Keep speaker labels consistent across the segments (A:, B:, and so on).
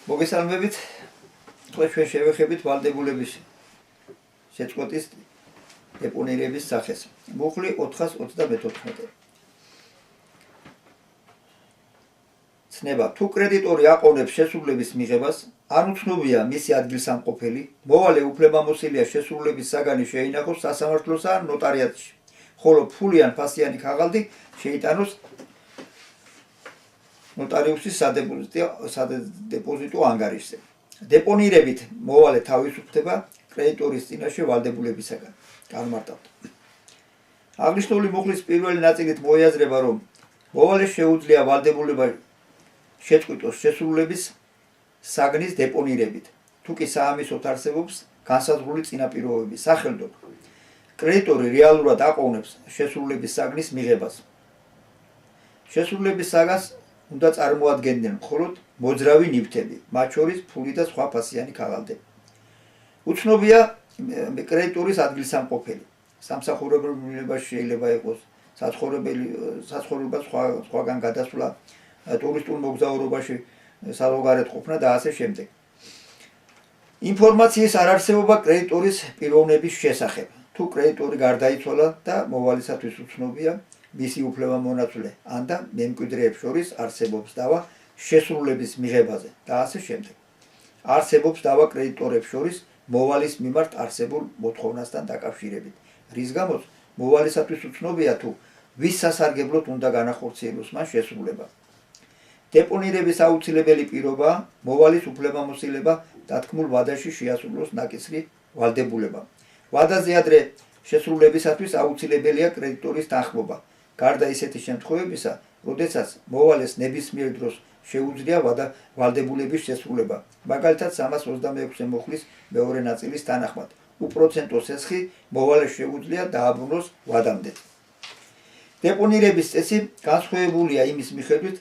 A: მოგესალმებით. Თქვენ ჩვენ შევეხებით ვალდებულების შეწყვეტის დეპონირების სახეს. მუხლი 434. ცნება, თუ კრედიტორი აყოვნებს შესრულების მიღებას, ან უცნობია მისი ადგილსამყოფელი, მოვალე უფლებამოსილია შესრულების საგანი შეინახოს სასამართლოსა ან ნოტარიატში, ხოლო ფული ან ფასიანი ქაღალდი შეიტანოს ნოტარიუსის სადეპოზიტო ანგარიშზე. დეპონირებით მოვალე თავისუფლდება კრედიტორის წინაშე ვალდებულებისაგან. განმარტავთ. აღნიშნული მუხლის პირველი ნაწილით მოიაზრება, რომ მოვალეს შეუძლია ვალდებულება შეწყვიტოს შესრულების საგნის დეპონირებით, თუ კი საამისოდ არსებობს განსაზღვრული წინაპირობები, სახელდოდ კრედიტორი რეალურად აყოვნებს შესრულების საგნის მიღებას. შესრულების საგანს უნდა წარმოადგენდნენ მხოლოდ მოძრავი ნივთები, მათ შორის ფული და სხვა ფასიანი ქაღალდები. უცნობია კრედიტორის ადგილსამყოფელი. სამსახურებელობაში შეიძლება იყოს საცხოვრებელ სხვაგან გადასვლა, ტურისტულ მოგზაურობაში საზღვარგარეთ ყოფნა და ასე შემდეგ. ინფორმაციის არარსებობა კრედიტორის პიროვნების შესახებ. თუ კრედიტორი გარდაიცვალა და მოვალისათვის უცნობია მისი უფლებამონაცვლე ან და მემკვიდრეებს შორის არსებობს დავა შესრულების მიღებაზე და ასე შემდეგ. არსებობს დავა კრედიტორებს შორის მოვალის მიმართ არსებულ მოთხოვნასთან დაკავშირებით, რის გამოც მოვალისათვის უცნობია თუ ვის სასარგებლოდ უნდა განახორციელოს მან შესრულება. დეპონირების აუცილებელი პირობაა მოვალის უფლებამოსილება დათქმულ ვადაში შეასრულოს ნაკისრი ვალდებულება. ვადაზე ადრე შესრულებისათვის აუცილებელია კრედიტორის თანხმობა. გარდა ისეთი შემთხვევებისა, როდესაც მოვალეს ნებისმიერ დროს შეუძლია ვალდებულების შესრულება, მაგალითად 326 მუხლის მეორე ნაწილის თანახმად. უპროცენტო სესხი მოვალეს შეუძლია დააბრუნოს ვადამდე. დეპონირების წესი განსხვავებულია იმის მიხედვით,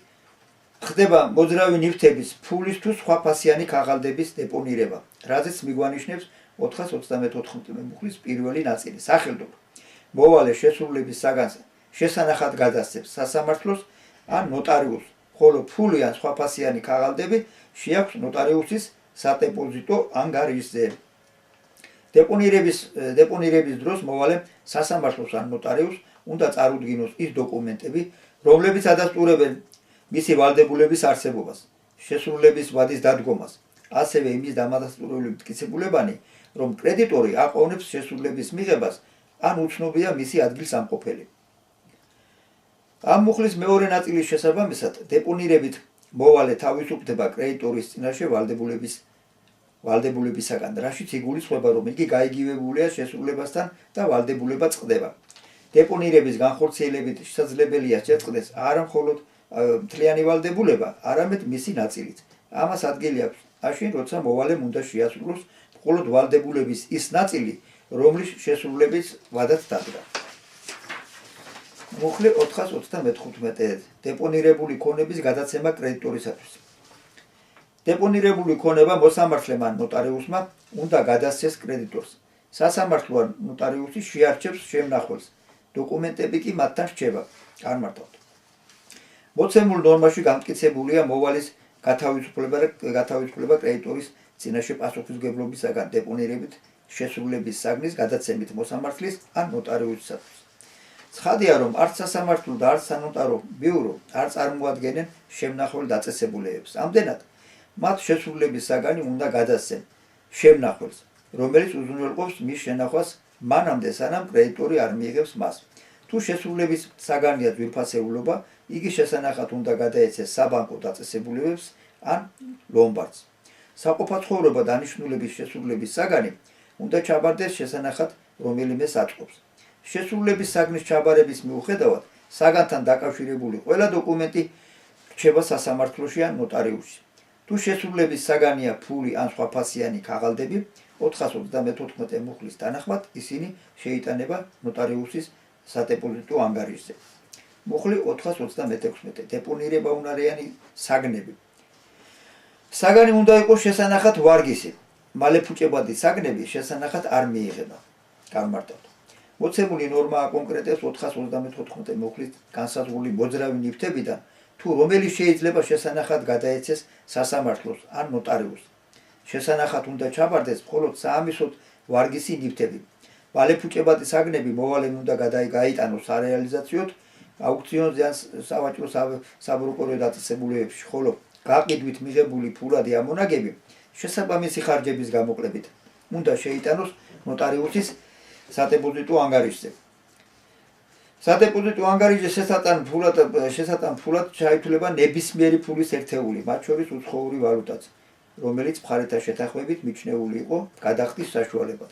A: ხდება მოძრავი ნივთების, ფულის თუ სხვა ფასიანი ქაღალდების დეპონირება, რაზეც მიგვანიშნებს 434 მუხლის პირველი ნაწილი. სახელდოდ, მოვალე შესრულების საგანს შესანახად გადასცემს სასამართლოს ან ნოტარიუსს, ხოლო ფული ან სხვა ფასიანი ქაღალდები შეაქვს ნოტარიუსის სადეპოზიტო ანგარიშზე. დეპონირების დროს მოვალემ სასამართლოს ან ნოტარიუსს უნდა წარუდგინოს ის დოკუმენტები, რომლებიც ადასტურებენ მისი ვალდებულების არსებობას, შესრულების ვადის დადგომას, ასევე იმის დამადასტურებელი მტკიცებულებანი, რომ კრედიტორი აყოვნებს შესრულების მიღებას ან უცნობია მისი ადგილსამყოფელი. ამ მუხლის მეორე ნაწილის შესაბამისად, დეპონირებით მოვალე თავისუფლდება კრედიტორის წინაშე ვალდებულებისაგან, რაშიც იგულისხმება, რომ იგი გაიგივებულია შესრულებასთან და ვალდებულება წყდება. დეპონირების განხორციელებით შესაძლებელია შეწყდეს არა მხოლოდ მთლიანი ვალდებულება, არამედ მისი ნაწილიც. ამას ადგილი აქვს მაშინ, როცა მოვალემ უნდა შეასრულოს მხოლოდ ვალდებულების ის ნაწილი, რომლის შესრულების ვადაც დადგა. მუხლი 435. დეპონირებული ქონების გადაცემა კრედიტორისათვის. დეპონირებული ქონება მოსამართლემ ან ნოტარიუსმა უნდა გადასცეს კრედიტორს. სასამართლო ან ნოტარიუსი შეარჩევს შემნახველს, დოკუმენტები კი მათთან რჩება. განმარტავთ. მოცემულ ნორმაში გამტკიცებულია მოვალის გათავისუფლება კრედიტორის წინაშე პასუხისმგებლობისაგან დეპონირებით შესრულების საგნის გადაცემით მოსამართლის ან ნოტარიუსისათვის. ცხადია, რომ არც სასამართლო და არც სანოტარო ბიურო არ წარმოადგენენ შემნახვალ დაწესებულებებს. ამდენად, მათ შესრულების საგანი უნდა გადასცენ შემნახველს, რომელიც უზრუნველყოფს მის შენახვას მანამდე, სანამ კრედიტორი არ მიიღებს მას. თუ შესრულების საგანია ძვირფასეულობა, იგი შესანახად უნდა გადაეცეს საბანკო დაწესებულებებს ან ლომბარდს. საყოფაცხოვრებო დანიშნულების შესრულების საგანი უნდა ჩაბარდეს შესანახად რომელიმე საწყობს. შესრულების საგნის ჩაბარების მიუხედავად, საგანთან დაკავშირებული ყველა დოკუმენტი რჩება სასამართლოში ან ნოტარიუსში. თუ შესრულების საგანია ფული ან სხვა ფასიანი ქაღალდები, 434 მუხლის თანახმად ისინი შეიტანება ნოტარიუსის სადეპოზიტო ანგარიშზე. მუხლი 436. დეპონირება უნარიანი საგნები. საგანი უნდა იყოს შესანახად ვარგისი. მალეფუჭებადი საგნები შესანახად არ მიიღება. განმარტავთ. მოცემული ნორმა აკონკრეტებს 434 მუხლის განსაზღვრული მოძრავი ნივთებიდან თუ რომელი შეიძლება შესანახად გადაეცეს სასამართლოს ან ნოტარიუსს. შესანახად უნდა ჩაბარდეს მხოლოდ საამისოდ ვარგისი ნივთები. ვალეფუჭებადი საგნები მოვალემ უნდა გაიტანოს სარეალიზაციოდ აუქციონზე ან სავაჭრო საბროკორო დაწესებულებებში, ხოლო გაყიდვით მიღებული ფულადი ამონაგები შესაბამისი ხარჯების გამოკლებით უნდა შეიტანოს ნოტარიუსის სადეპოზიტო ანგარიშზე. სადეპოზიტო ანგარიშზე შესატან ფულად ჩაითვლება ნებისმიერი ფულის ერთეული, მათ შორის უცხოური ვალუტაც, რომელიც მხარეთა შეთანხმებით მიჩნეული იყო გადახდის საშუალებად.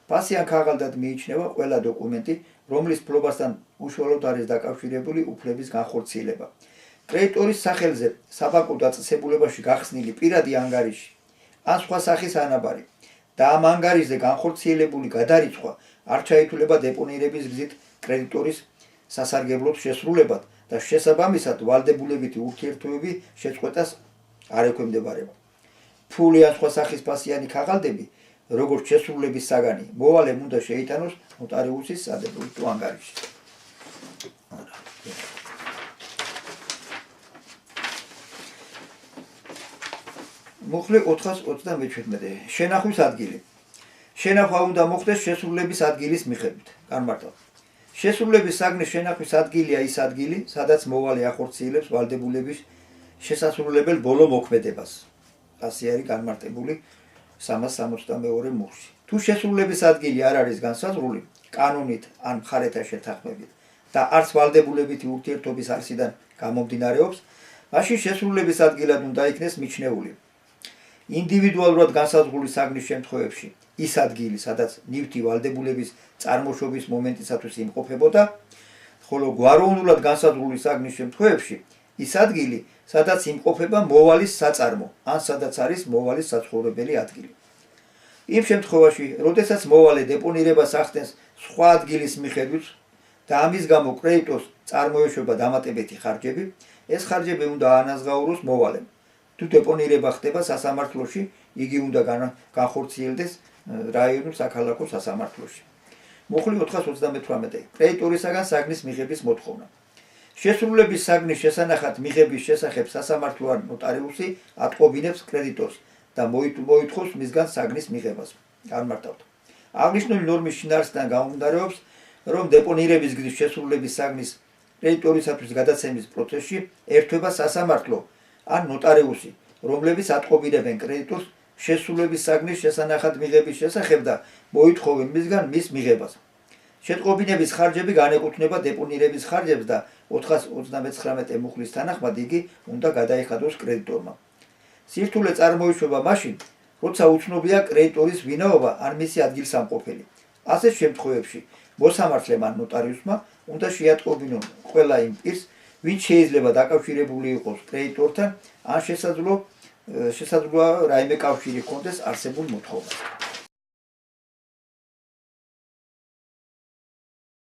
A: ფასი ან ქაღალდად მიიჩნევა ყველა დოკუმენტი, რომლის ფლობასთან უშუალოდ არის დაკავშირებული უფლების განხორციელება. კრედიტორის სახელზე საბანკო დაწესებულებაში გახსნილი პირადი ანგარიში ან სხვა სახის ანაბარი და ამ ანგარიშზე განხორციელებული გადარიცხვა არ ჩაითვლება დეპონირების გზით კრედიტორის სასარგებლოდ შესრულებად და შესაბამისად ვალდებულებითი ურთიერთობები შეწყვეტას არ ექვემდებარება. ფული ან სხვა სახის ფასიანი ქაღალდები, როგორც შესრულების საგანი, მოვალემ უნდა შეიტანოს ნოტარიუსის სადეპოზიტო ანგარიში. მუხლი 427. შენახვის ადგილი. შენახვა უნდა მოხდეს შესრულების ადგილის მიხედვით. განმარტავ. შესრულების საგნის შენახვის ადგილია ის ადგილი, სადაც მოვალე ახორციელებს ვალდებულების შესასრულებელ ბოლო მოქმედებას. ასე არის განმარტებული 362 მუხლში. თუ შესრულების ადგილი არ არის განსაზღვრული კანონით ან მხარეთა შეთანხმებით და არც ვალდებულებითი ურთიერთობის არსიდან გამომდინარეობს, მაშინ შესრულების ადგილად უნდა იქნეს მიჩნეული ინდივიდუალურად განსაზღვრული საგნის შემთხვევებში ის ადგილი, სადაც ნივთი ვალდებულების წარმოშობის მომენტისათვის იმყოფებოდა, ხოლო გვაროვნულად განსაზღვრული საგნის შემთხვევებში ის ადგილი, სადაც იმყოფება მოვალის საწარმო, ან სადაც არის მოვალის საცხოვრებელი ადგილი. იმ შემთხვევაში, როდესაც მოვალე დეპონირებას ახდენს სხვა ადგილის მიხედვით და ამის გამო კრედიტორს წარმოეშვება დამატებითი ხარჯები, ეს ხარჯები უნდა აანაზღაუროს მოვალემ. თუ დეპონირება ხდება სასამართლოში, იგი უნდა განხორციელდეს რაიონულ საქალაქო სასამართლოში. მუხლი 428. კრედიტორისაგან საგნის მიღების მოთხოვნა. შესრულების საგნის შესანახად მიღების შესახებ სასამართლო ან ნოტარიუსი ატყობინებს კრედიტორს და მოითხოვს მისგან საგნის მიღებას. განმარტავთ. აღნიშნული ნორმის შინაარსიდან გამომდინარეობს, რომ დეპონირების გზის შესრულების საგნის კრედიტორისათვის გადაცემის პროცესში ერთვება სასამართლო ან ნოტარიუსი, რომლებიც ატყობინებენ კრედიტორს შესრულების საგნის შესანახად მიღების შესახებ და მოითხოვენ მისგან მის მიღებას. შეტყობინების ხარჯები განეკუთვნება დეპონირების ხარჯებს და 429 მუხლის თანახმად იგი უნდა გადაიხადოს კრედიტორმა. სირთულე წარმოიშვება მაშინ, როცა უცნობია კრედიტორის ვინაობა ან მისი ადგილსამყოფელი. ასეთ შემთხვევებში მოსამართლემ ან ნოტარიუსმა უნდა შეატყობინონ ყველა იმ პირს, ვინც შეიძლება დაკავშირებული იყოს კრედიტორთან, ან შესაძლოა რაიმე კავშირი ჰქონდეს არსებულ მოთხოვნასთან.